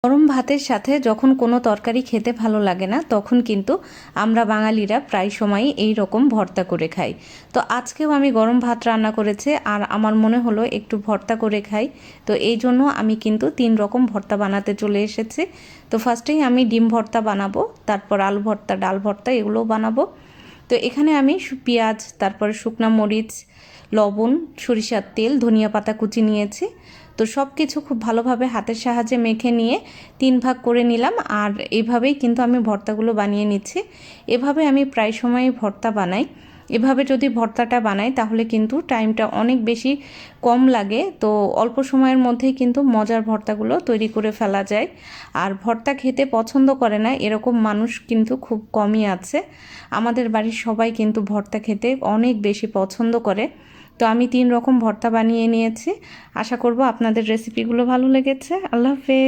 গরম ভাতের সাথে যখন কোনো তরকারি খেতে ভালো লাগে না তখন কিন্তু আমরা বাঙালিরা প্রায় সময়ই এই রকম ভর্তা করে খাই। তো আজকেও আমি গরম ভাত রান্না করেছি আর আমার মনে হলো একটু ভর্তা করে খাই। তো এই জন্য আমি কিন্তু 3 রকম ভর্তা বানাতে চলে এসেছি। তো ফার্স্টেই আমি ডিম ভর্তা বানাবো, তারপর আলু ভর্তা, ডাল ভর্তা এগুলোও বানাবো। তো এখানে আমি পেঁয়াজ, তারপরে শুকনা মরিচ, লবণ, সরিষার তেল, ধনিয়া পাতা কুচি নিয়েছি। তো সব কিছু খুব ভালোভাবে হাতের সাহায্যে মেখে নিয়ে 3 ভাগ করে নিলাম। আর এইভাবেই কিন্তু আমি ভর্তাগুলো বানিয়ে নিচ্ছি। এভাবে আমি প্রায় সময়ই ভর্তা বানাই। এভাবে যদি ভর্তাটা বানাই তাহলে কিন্তু টাইমটা অনেক বেশি কম লাগে। তো অল্প সময়ের মধ্যেই কিন্তু মজার ভর্তাগুলো তৈরি করে ফেলা যায়। আর ভর্তা খেতে পছন্দ করে না এরকম মানুষ কিন্তু খুব কমই আছে। আমাদের বাড়ির সবাই কিন্তু ভর্তা খেতে অনেক বেশি পছন্দ করে। তো আমি 3 রকম ভর্তা বানিয়ে নিয়েছি। আশা করব আপনাদের রেসিপিগুলো ভালো লেগেছে। আল্লাহ হাফেজ।